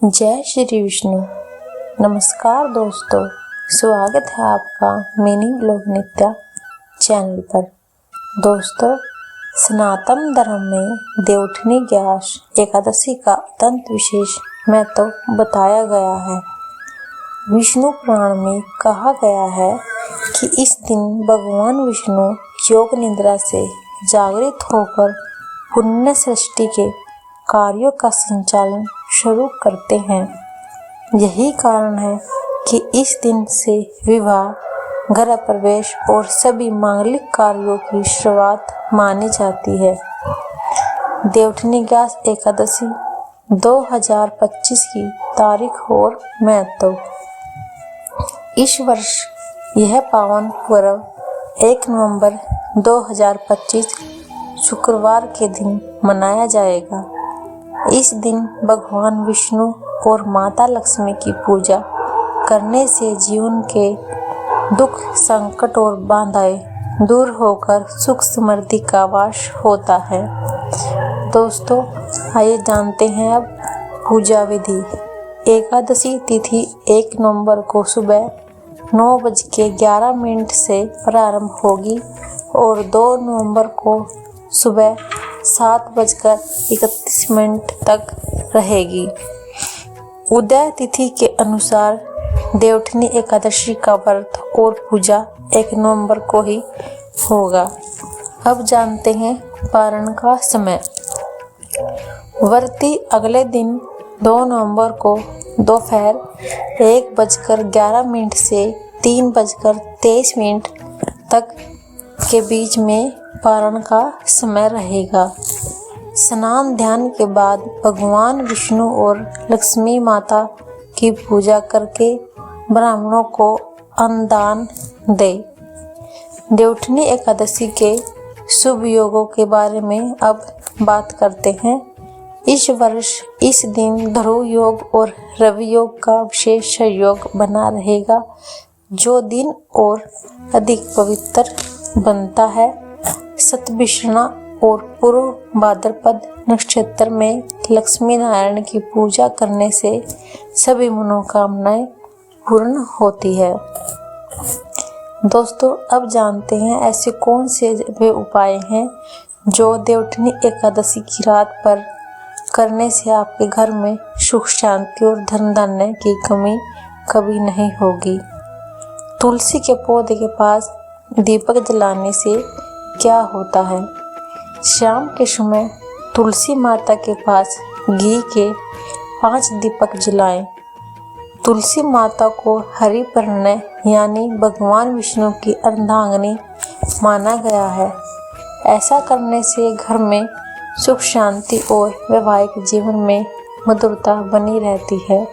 जय श्री विष्णु। नमस्कार दोस्तों, स्वागत है आपका मिनी ब्लॉग नित्या चैनल पर। दोस्तों, सनातन धर्म में देवउठनी ग्यारस एकादशी का अत्यंत विशेष महत्व बताया गया है। विष्णु पुराण में कहा गया है कि इस दिन भगवान विष्णु योग निद्रा से जागृत होकर पुण्य सृष्टि के कार्यों का संचालन शुरू करते हैं। यही कारण है कि इस दिन से विवाह, गृह प्रवेश और सभी मांगलिक कार्यों की शुरुआत मानी जाती है। देवउठनी ग्यारस एकादशी 2025 की तारीख और महत्व। इस वर्ष यह पावन पर्व 1 नवंबर 2025 शुक्रवार के दिन मनाया जाएगा। इस दिन भगवान विष्णु और माता लक्ष्मी की पूजा करने से जीवन के दुख, संकट और बाधाएं दूर होकर सुख समृद्धि का वास होता है। दोस्तों, आइए जानते हैं अब पूजा विधि। एकादशी तिथि 1 नवंबर को सुबह 9:11 से प्रारंभ होगी और 2 नवंबर को सुबह 7:31 तक रहेगी। उदय तिथि के अनुसार देवउठनी एकादशी का व्रत और पूजा 1 नवंबर को ही होगा। अब जानते हैं पारण का समय। व्रती अगले दिन 2 नवंबर को दोपहर 1:11 से 3:23 तक के बीच में पारण का समय रहेगा। स्नान ध्यान के बाद भगवान विष्णु और लक्ष्मी माता की पूजा करके ब्राह्मणों को अन्नदान दे। देवउठनी एकादशी के शुभ योगों के बारे में अब बात करते हैं। इस वर्ष इस दिन ध्रुव योग और रवि योग का विशेष योग बना रहेगा, जो दिन और अधिक पवित्र बनता है। शतभिषण और पूर्व भाद्रपद नक्षत्र में लक्ष्मी नारायण की पूजा करने से सभी मनोकामनाएं पूर्ण होती है। दोस्तों, अब जानते हैं ऐसे कौन से वे उपाय हैं जो देवउठनी एकादशी की रात पर करने से आपके घर में सुख शांति और धन धान्य की कमी कभी नहीं होगी। तुलसी के पौधे के पास दीपक जलाने से क्या होता है? शाम के समय तुलसी माता के पास घी के 5 दीपक जलाएं। तुलसी माता को हरि प्रणय यानी भगवान विष्णु की अर्धांगिनी माना गया है। ऐसा करने से घर में सुख शांति और वैवाहिक जीवन में मधुरता बनी रहती है।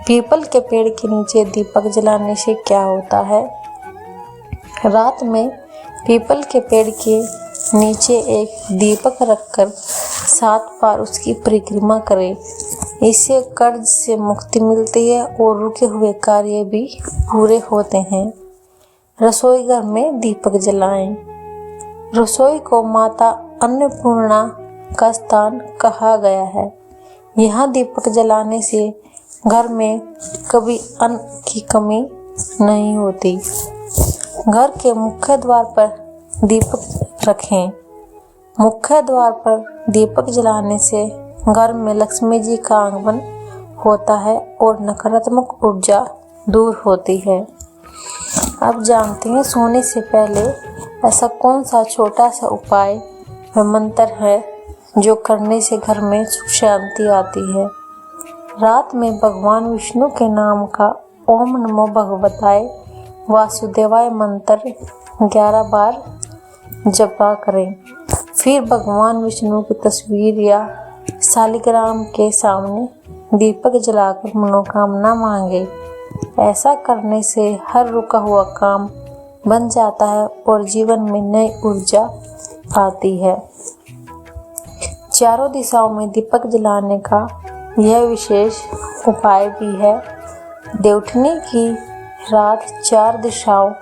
पीपल के पेड़ के नीचे दीपक जलाने से क्या होता है? रात में पीपल के पेड़ के नीचे एक दीपक रखकर 7 बार उसकी परिक्रमा करें। इससे कर्ज से मुक्ति मिलती है और रुके हुए कार्य भी पूरे होते हैं। रसोई घर में दीपक जलाएं। रसोई को माता अन्नपूर्णा का स्थान कहा गया है। यहाँ दीपक जलाने से घर में कभी अन्न की कमी नहीं होती। घर के मुख्य द्वार पर दीपक रखें। मुख्य द्वार पर दीपक जलाने से घर में लक्ष्मी जी का आगमन होता है और नकारात्मक ऊर्जा दूर होती है। अब जानते हैं सोने से पहले ऐसा कौन सा छोटा सा उपाय व मंत्र है जो करने से घर में सुख शांति आती है। रात में भगवान विष्णु के नाम का ओम नमो भगवताय वासुदेवाय मंत्र 11 बार जपा करें। फिर भगवान विष्णु की तस्वीर या शालिग्राम के सामने दीपक जलाकर मनोकामना मांगे। ऐसा करने से हर रुका हुआ काम बन जाता है और जीवन में नई ऊर्जा आती है। चारों दिशाओं में दीपक जलाने का यह विशेष उपाय भी है। देवउठनी की रात 4 दिशाओं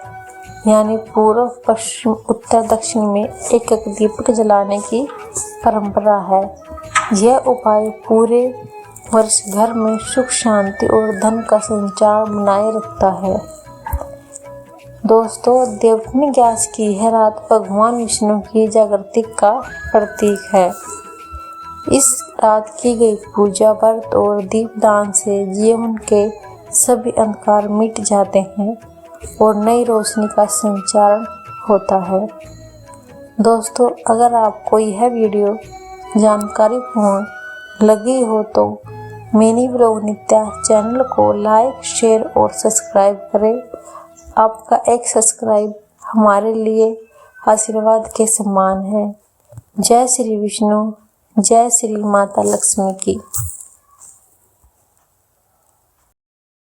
यानी पूर्व, पश्चिम, उत्तर, दक्षिण में एक दीपक जलाने की परंपरा है। यह उपाय पूरे वर्ष घर में सुख शांति और धन का संचार बनाए रखता है। दोस्तों, देवउठनी ग्यारस की यह रात भगवान विष्णु की जागृति का प्रतीक है। इस रात की गई पूजा, व्रत और दीपदान से जीवन के सभी अंधकार मिट जाते हैं और नई रोशनी का संचार होता है। दोस्तों, अगर आपको यह वीडियो जानकारीपूर्ण लगी हो तो मिनी ब्लॉग नित्या चैनल को लाइक, शेयर और सब्सक्राइब करें। आपका एक सब्सक्राइब हमारे लिए आशीर्वाद के समान है। जय श्री विष्णु, जय श्री माता लक्ष्मी की।